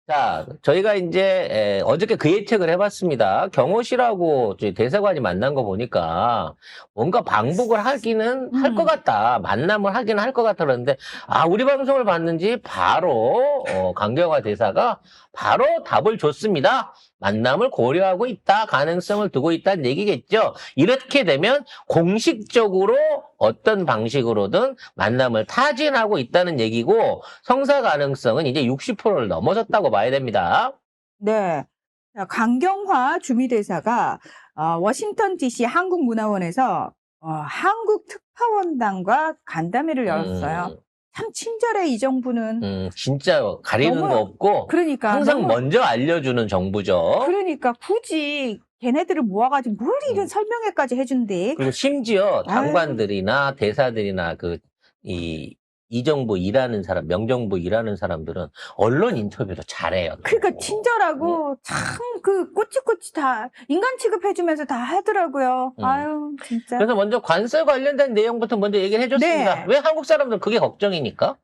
자, 저희가 이제 어저께 그 예측을 해봤습니다. 경호 씨라고 저희 대사관이 만난 거 보니까 뭔가 방북을 하기는 할 것 같다. 만남을 하기는 할 것 같다 그러는데 우리 방송을 봤는지 바로 강경화 대사가 바로 답을 줬습니다. 만남을 고려하고 있다, 가능성을 두고 있다는 얘기겠죠. 이렇게 되면 공식적으로 어떤 방식으로든 만남을 타진하고 있다는 얘기고 성사 가능성은 이제 60%를 넘어섰다고 봐야 됩니다. 네. 자, 강경화 주미대사가 워싱턴 DC 한국문화원에서 한국 특파원단과 간담회를 열었어요. 참 친절해, 이 정부는. 진짜 가리는 너무- 거 없고 그러니까 항상 너무- 먼저 알려주는 정부죠. 그러니까 굳이 걔네들을 모아가지고 뭘 이런 설명회까지 해준대. 그리고 심지어 아유. 장관들이나 대사들이나 이 정부 일하는 사람, 명정부 일하는 사람들은 언론 인터뷰도 잘해요. 그러니까 친절하고 참 그 꼬치꼬치 다 인간 취급해주면서 다 하더라고요. 아유 진짜. 그래서 먼저 관세 관련된 내용부터 먼저 얘기를 해줬습니다. 네. 왜 한국 사람들은 그게 걱정이니까?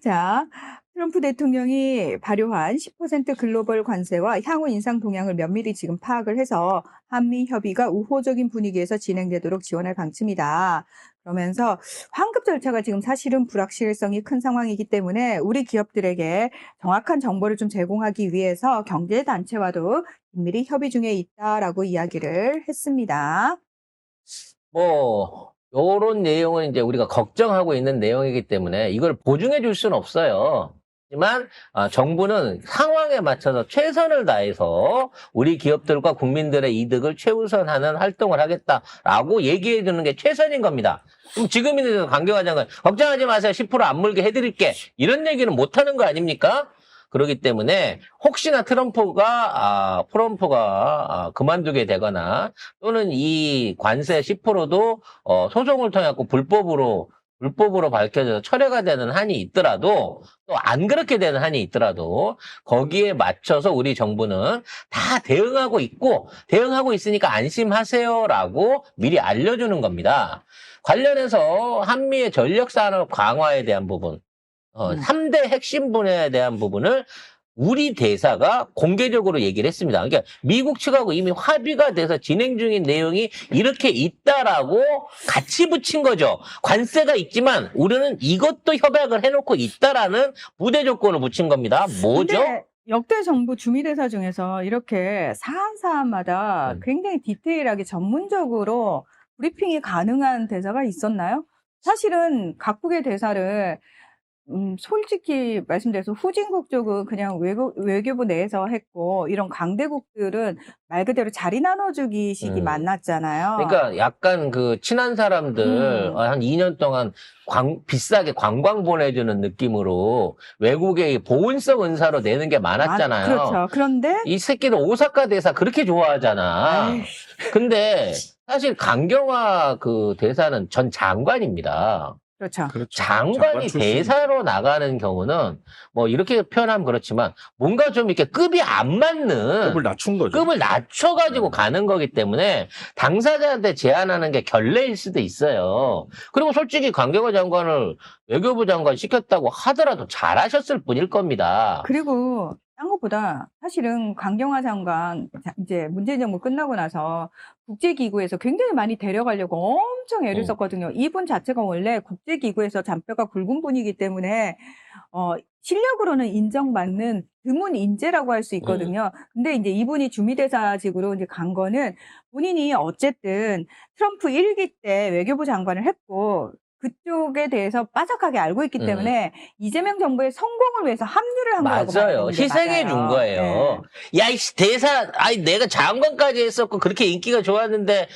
자, 트럼프 대통령이 발효한 10% 글로벌 관세와 향후 인상 동향을 면밀히 지금 파악을 해서 한미 협의가 우호적인 분위기에서 진행되도록 지원할 방침이다. 그러면서 환급 절차가 지금 사실은 불확실성이 큰 상황이기 때문에 우리 기업들에게 정확한 정보를 좀 제공하기 위해서 경제단체와도 긴밀히 협의 중에 있다라고 이야기를 했습니다. 요런 내용은 이제 우리가 걱정하고 있는 내용이기 때문에 이걸 보증해 줄 수는 없어요. 하지만 정부는 상황에 맞춰서 최선을 다해서 우리 기업들과 국민들의 이득을 최우선하는 활동을 하겠다라고 얘기해 주는 게 최선인 겁니다. 그럼 지금이라도 강경화 장관 걱정하지 마세요. 10%안 물게 해드릴게. 이런 얘기는 못하는 거 아닙니까? 그렇기 때문에 혹시나 트럼프가 그만두게 되거나 또는 이 관세 10%도 소송을 통해 갖고 불법으로 밝혀져서 철회가 되는 한이 있더라도 또 안 그렇게 되는 한이 있더라도 거기에 맞춰서 우리 정부는 다 대응하고 있으니까 안심하세요라고 미리 알려주는 겁니다. 관련해서 한미의 전력산업 강화에 대한 부분 3대 핵심 분야에 대한 부분을 우리 대사가 공개적으로 얘기를 했습니다. 그러니까 미국 측하고 이미 합의가 돼서 진행 중인 내용이 이렇게 있다라고 같이 붙인 거죠. 관세가 있지만 우리는 이것도 협약을 해놓고 있다라는 부대 조건을 붙인 겁니다. 뭐죠? 근데 역대 정부 주미대사 중에서 이렇게 사안사안마다 굉장히 디테일하게 전문적으로 브리핑이 가능한 대사가 있었나요? 사실은 각국의 대사를 솔직히 말씀드려서 후진국 쪽은 그냥 외교부 내에서 했고 이런 강대국들은 말 그대로 자리 나눠주기식이 많았잖아요. 그러니까 약간 그 친한 사람들 한 2년 동안 비싸게 관광 보내주는 느낌으로 외국의 보온성 은사로 내는 게 많았잖아요. 그렇죠. 그런데 이 새끼들 오사카 대사 그렇게 좋아하잖아. 근데 사실 강경화 그 대사는 전 장관입니다. 그렇죠. 장관이 장관 출신. 대사로 나가는 경우는 뭐 이렇게 표현하면 그렇지만 뭔가 좀 이렇게 급이 안 맞는 급을 낮춘 거죠. 급을 낮춰가지고 가는 거기 때문에 당사자한테 제안하는 게 결례일 수도 있어요. 그리고 솔직히 강경화 장관을 외교부 장관 시켰다고 하더라도 잘하셨을 뿐일 겁니다. 그리고 딴 것보다 사실은 강경화 장관 이제 문재인 정부 끝나고 나서 국제기구에서 굉장히 많이 데려가려고 엄청 애를 썼거든요. 이분 자체가 원래 국제기구에서 잔뼈가 굵은 분이기 때문에 실력으로는 인정받는 드문 인재라고 할 수 있거든요. 근데 이제 이분이 주미대사직으로 이제 간 거는 본인이 어쨌든 트럼프 1기 때 외교부 장관을 했고 그쪽에 대해서 빠삭하게 알고 있기 때문에 이재명 정부의 성공을 위해서 합류를 한 거라고 봐야 맞아요. 되는데 희생해 맞아요. 준 거예요. 네. 야, 이 대사, 내가 장관까지 했었고 그렇게 인기가 좋았는데,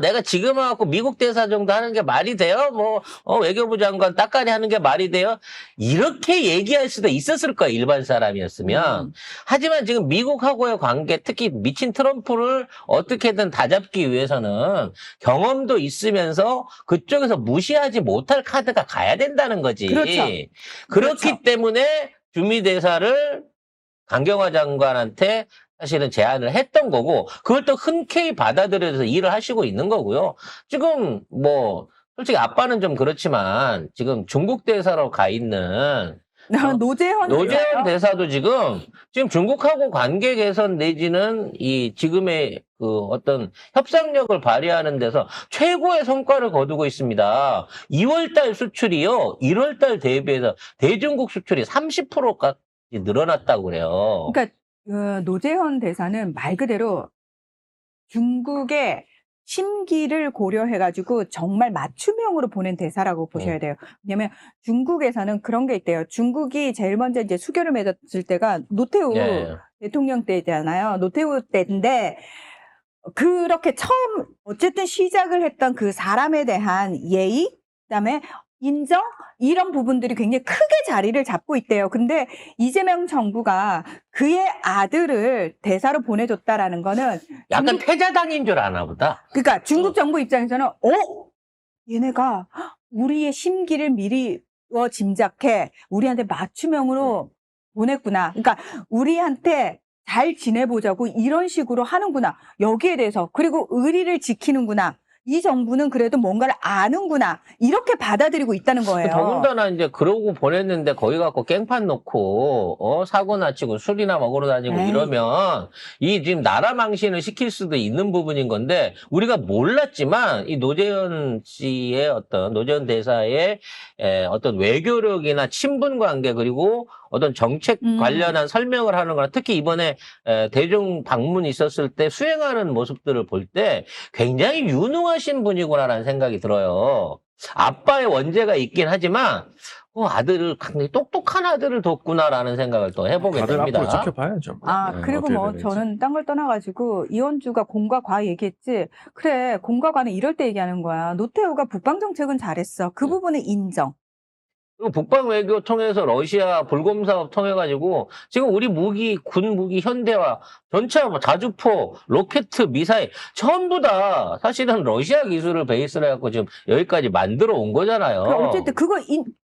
내가 지금 와갖고 미국 대사 정도 하는 게 말이 돼요? 외교부 장관 따까리 하는 게 말이 돼요? 이렇게 얘기할 수도 있었을 거야, 일반 사람이었으면. 하지만 지금 미국하고의 관계, 특히 미친 트럼프를 어떻게든 다잡기 위해서는 경험도 있으면서 그쪽에서 무시하지 못할 카드가 가야 된다는 거지. 그렇죠. 그렇기 그렇죠. 때문에 주미대사를 강경화 장관한테 사실은 제안을 했던 거고 그걸 또 흔쾌히 받아들여서 일을 하시고 있는 거고요. 지금 솔직히 아빠는 좀 그렇지만 지금 중국 대사로 가 있는 노재현 노재현 대사도 지금 중국하고 관계 개선 내지는 이 지금의 그 어떤 협상력을 발휘하는 데서 최고의 성과를 거두고 있습니다. 2월달 수출이요, 1월달 대비해서 대중국 수출이 30%까지 늘어났다고 그래요. 그러니까 노재현 대사는 말 그대로 중국의 심기를 고려해가지고 정말 맞춤형으로 보낸 대사라고 보셔야 돼요. 왜냐면 중국에서는 그런 게 있대요. 중국이 제일 먼저 이제 수교를 맺었을 때가 노태우 예. 대통령 때잖아요. 노태우 때인데 그렇게 처음 어쨌든 시작을 했던 그 사람에 대한 예의, 그다음에 인정 이런 부분들이 굉장히 크게 자리를 잡고 있대요. 근데 이재명 정부가 그의 아들을 대사로 보내줬다라는 거는 약간 패자당인 줄 아나 보다. 그러니까 중국 정부 입장에서는 얘네가 우리의 심기를 미리 짐작해 우리한테 맞춤형으로 보냈구나. 그러니까 우리한테 잘 지내보자고 이런 식으로 하는구나. 여기에 대해서 그리고 의리를 지키는구나. 이 정부는 그래도 뭔가를 아는구나. 이렇게 받아들이고 있다는 거예요. 더군다나 이제 그러고 보냈는데 거기 갖고 깽판 놓고 사고나 치고 술이나 먹으러 다니고 에이. 이러면 이 지금 나라 망신을 시킬 수도 있는 부분인 건데 우리가 몰랐지만 이 노재현 씨의 노재현 대사의 어떤 외교력이나 친분 관계 그리고 어떤 정책 관련한 설명을 하는 거나 특히 이번에 대중 방문이 있었을 때 수행하는 모습들을 볼 때 굉장히 유능하신 분이구나라는 생각이 들어요. 아빠의 원죄가 있긴 하지만 아들을 굉장히 똑똑한 아들을 뒀구나라는 생각을 또 해보게 다들 됩니다. 앞으로 지켜봐야죠. 네, 그리고 어떻게 뭐 되는지. 저는 딴 걸 떠나가지고 이원주가 공과 과 얘기했지. 그래, 공과 과는 이럴 때 얘기하는 거야. 노태우가 북방 정책은 잘했어. 그 부분은 인정. 그리고 북방 외교 통해서 러시아 불곰 사업 통해 가지고 지금 우리 무기, 군 무기, 현대화, 전차, 자주포, 로켓, 미사일 전부 다 사실은 러시아 기술을 베이스로 해갖고 지금 여기까지 만들어 온 거잖아요. 그러니까 어쨌든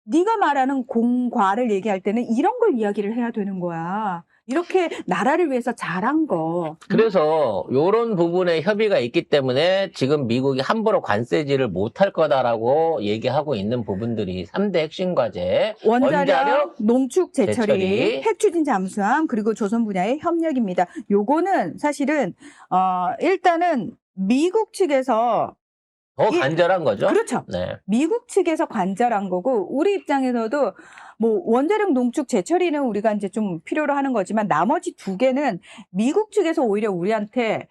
네가 말하는 공과를 얘기할 때는 이런 걸 이야기를 해야 되는 거야. 이렇게 나라를 위해서 잘한 거. 그래서 이런 부분에 협의가 있기 때문에 지금 미국이 함부로 관세지를 못할 거다라고 얘기하고 있는 부분들이 3대 핵심 과제. 원자력, 농축, 제철이, 제철이, 핵추진 잠수함, 그리고 조선 분야의 협력입니다. 요거는 사실은 일단은 미국 측에서 더 간절한 거죠. 그렇죠. 네. 미국 측에서 관절한 거고 우리 입장에서도 뭐 원자력 농축 제철이는 우리가 이제 좀 필요로 하는 거지만 나머지 두 개는 미국 측에서 오히려 우리한테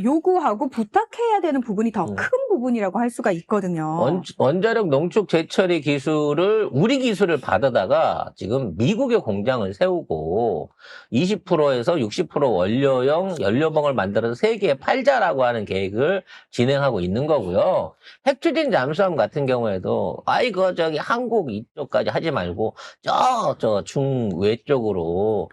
요구하고 부탁해야 되는 부분이 더 큰 부분이라고 할 수가 있거든요. 원자력 농축 제철이 기술을 우리 기술을 받아다가 지금 미국의 공장을 세우고 20%에서 60% 원료용 연료봉을 만들어서 세계에 팔자라고 하는 계획을 진행하고 있는 거고요. 핵추진 잠수함 같은 경우에도 저기 한국 이쪽까지 하지 말고 저 중외 쪽으로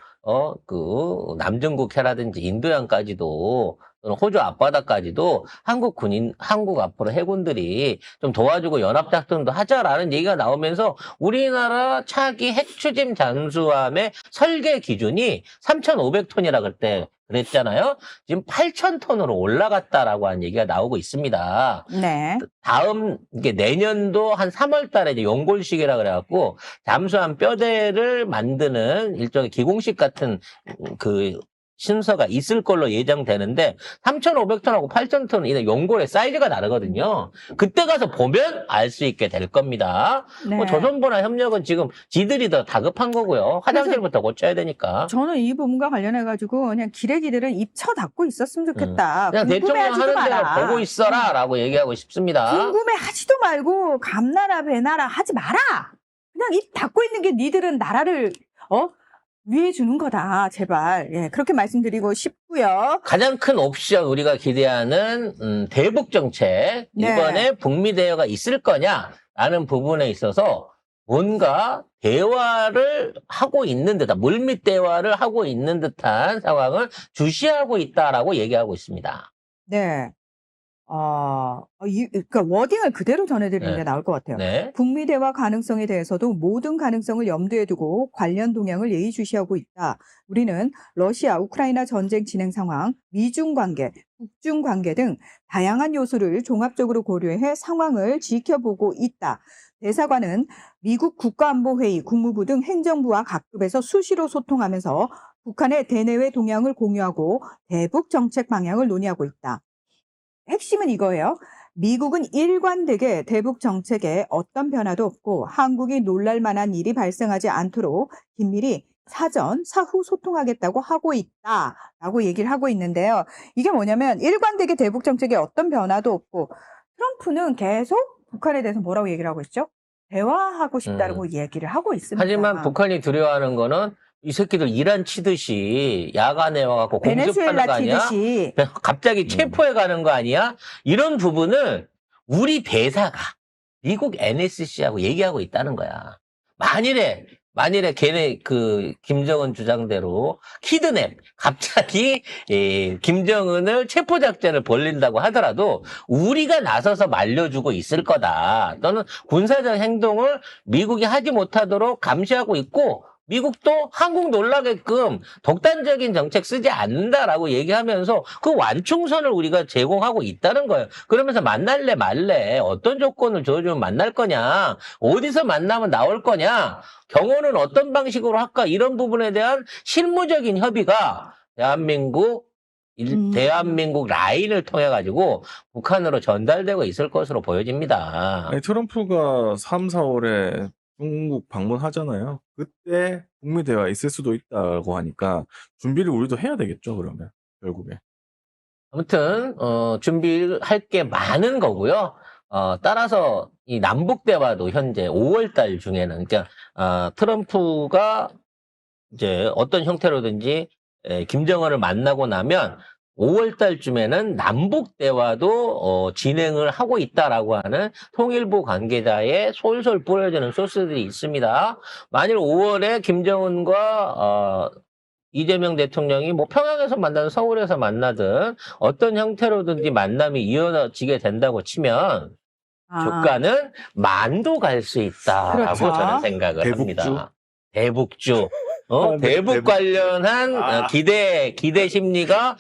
그 남중국해라든지 인도양까지도 또는 호주 앞바다까지도 한국 앞으로 해군들이 좀 도와주고 연합작전도 하자라는 얘기가 나오면서 우리나라 차기 핵추진 잠수함의 설계 기준이 3,500톤이라 그때 그랬잖아요. 지금 8,000톤으로 올라갔다라고 하는 얘기가 나오고 있습니다. 네. 이게 내년도 한 3월 달에 이제 연골식이라 그래갖고 잠수함 뼈대를 만드는 일종의 기공식 같은 그 순서가 있을 걸로 예정되는데 3,500톤하고 8,000톤 이 연골의 사이즈가 다르거든요. 그때 가서 보면 알 수 있게 될 겁니다. 네. 조선부나 협력은 지금 지들이 더 다급한 거고요. 화장실부터 고쳐야 되니까. 저는 이 부분과 관련해가지고 그냥 기레기들은 입 쳐닫고 있었으면 좋겠다. 그냥 대통령 궁금해하지도 하는 대로 마라. 보고 있어라 라고 얘기하고 싶습니다. 궁금해하지도 말고 감나라 배나라 하지 마라. 그냥 입 닫고 있는 게 니들은 나라를 위해 주는 거다. 제발. 예, 그렇게 말씀드리고 싶고요. 가장 큰 옵션 우리가 기대하는 대북 정책 네. 이번에 북미 대화가 있을 거냐라는 부분에 있어서 뭔가 대화를 하고 있는 듯한 물밑 대화를 하고 있는 듯한 상황을 주시하고 있다라고 얘기하고 있습니다. 네. 그러니까 워딩을 그대로 전해드리는 게 네. 나을 것 같아요. 네. 북미 대화 가능성에 대해서도 모든 가능성을 염두에 두고 관련 동향을 예의주시하고 있다. 우리는 러시아, 우크라이나 전쟁 진행 상황, 미중 관계, 북중 관계 등 다양한 요소를 종합적으로 고려해 상황을 지켜보고 있다. 대사관은 미국 국가안보회의, 국무부 등 행정부와 각급에서 수시로 소통하면서 북한의 대내외 동향을 공유하고 대북 정책 방향을 논의하고 있다. 핵심은 이거예요. 미국은 일관되게 대북 정책에 어떤 변화도 없고 한국이 놀랄 만한 일이 발생하지 않도록 긴밀히 사전, 사후 소통하겠다고 하고 있다라고 얘기를 하고 있는데요. 이게 뭐냐면 일관되게 대북 정책에 어떤 변화도 없고 트럼프는 계속 북한에 대해서 뭐라고 얘기를 하고 있죠? 대화하고 싶다고 얘기를 하고 있습니다. 하지만 북한이 두려워하는 거는 이 새끼들 이란 치듯이 야간에 와갖고 공습하는 거 베네수엘라 아니야? 치듯이 갑자기 체포해 가는 거 아니야? 이런 부분을 우리 대사가 미국 NSC하고 얘기하고 있다는 거야. 만일에 걔네 그 김정은 주장대로 키드냅 갑자기 김정은을 체포 작전을 벌린다고 하더라도 우리가 나서서 말려주고 있을 거다. 또는 군사적 행동을 미국이 하지 못하도록 감시하고 있고 미국도 한국 놀라게끔 독단적인 정책 쓰지 않는다라고 얘기하면서 그 완충선을 우리가 제공하고 있다는 거예요. 그러면서 만날래 말래 어떤 조건을 줘주면 만날 거냐, 어디서 만나면 나올 거냐, 경호는 어떤 방식으로 할까, 이런 부분에 대한 실무적인 협의가 대한민국 라인을 통해 가지고 북한으로 전달되고 있을 것으로 보여집니다. 아니, 트럼프가 3, 4월에 중국 방문하잖아요. 그때 북미 대화 있을 수도 있다고 하니까 준비를 우리도 해야 되겠죠, 그러면 결국에. 아무튼 준비할 게 많은 거고요. 따라서 이 남북 대화도 현재 5월 달 중에는 그러니까 트럼프가 이제 어떤 형태로든지 김정은을 만나고 나면 5월 달쯤에는 남북 대화도 진행을 하고 있다라고 하는 통일부 관계자의 솔솔 뿌려지는 소스들이 있습니다. 만일 5월에 김정은과 이재명 대통령이 뭐 평양에서 만나든 서울에서 만나든 어떤 형태로든지 만남이 이어지게 된다고 치면 조가는 만도 갈 수 있다라고 그렇죠. 저는 생각을 대북주? 합니다. 대북주. 네, 대북 관련한 기대 심리가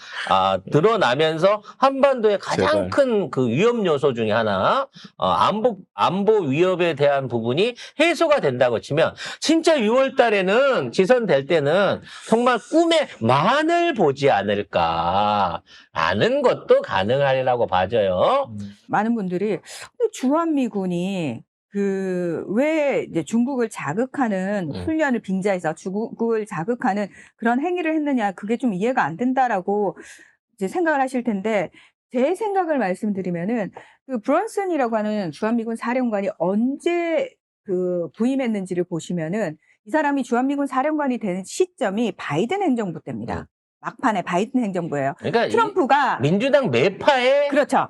드러나면서 한반도의 가장 제발. 큰 그 위험 요소 중에 하나, 안보 위협에 대한 부분이 해소가 된다고 치면 진짜 6월 달에는 지선될 때는 정말 꿈에 만을 보지 않을까 라는 것도 가능하리라고 봐져요. 많은 분들이 근데 주한미군이 왜 이제 중국을 자극하는 훈련을 빙자해서 중국을 자극하는 그런 행위를 했느냐, 그게 좀 이해가 안 된다라고 이제 생각을 하실 텐데, 제 생각을 말씀드리면은 그 브런슨이라고 하는 주한미군 사령관이 언제 부임했는지를 보시면은 이 사람이 주한미군 사령관이 되는 시점이 바이든 행정부 때입니다. 막판에 바이든 행정부예요. 그러니까 트럼프가 민주당 매파에 그렇죠.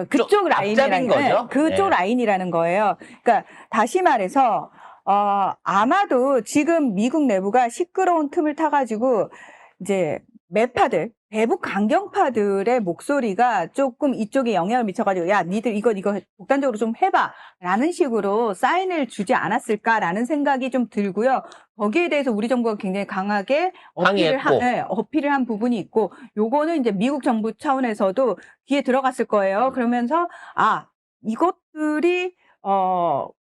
그쪽 라인이라는 거죠. 그쪽 네. 라인이라는 거예요. 그러니까 다시 말해서 아마도 지금 미국 내부가 시끄러운 틈을 타가지고 이제 매파들, 대북 강경파들의 목소리가 조금 이쪽에 영향을 미쳐가지고 야, 니들 이거 독단적으로 좀 해봐라는 식으로 사인을 주지 않았을까라는 생각이 좀 들고요. 거기에 대해서 우리 정부가 굉장히 강하게 어필을 한 부분이 있고, 요거는 이제 미국 정부 차원에서도 귀에 들어갔을 거예요. 그러면서 이것들이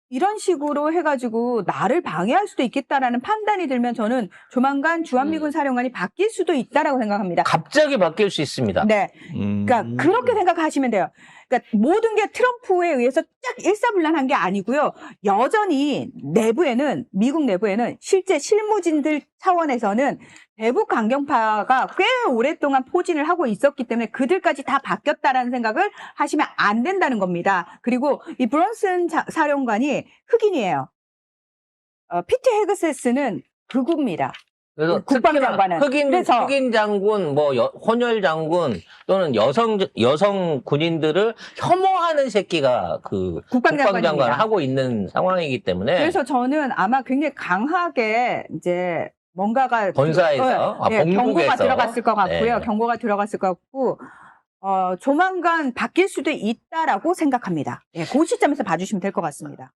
이런 식으로 해가지고 나를 방해할 수도 있겠다라는 판단이 들면 저는 조만간 주한미군 사령관이 바뀔 수도 있다라고 생각합니다. 갑자기 바뀔 수 있습니다. 네. 그러니까 그렇게 생각하시면 돼요. 그러니까 모든 게 트럼프에 의해서 딱 일사불란한 게 아니고요. 여전히 미국 내부에는 실제 실무진들 차원에서는 대북 강경파가 꽤 오랫동안 포진을 하고 있었기 때문에 그들까지 다 바뀌었다라는 생각을 하시면 안 된다는 겁니다. 그리고 이 브런슨 사령관이 흑인이에요. 피트 헤그세스는 극우입니다. 그래서 국방장관은. 흑인 장군, 혼혈 장군 또는 여성 군인들을 혐오하는 새끼가 국방장관을 하고 있는 상황이기 때문에. 그래서 저는 아마 굉장히 강하게 이제 뭔가가 본사에서 경고가 들어갔을 것 같고요. 네. 경고가 들어갔을 것 같고 조만간 바뀔 수도 있다라고 생각합니다. 그 시점에서 봐주시면 될 것 같습니다.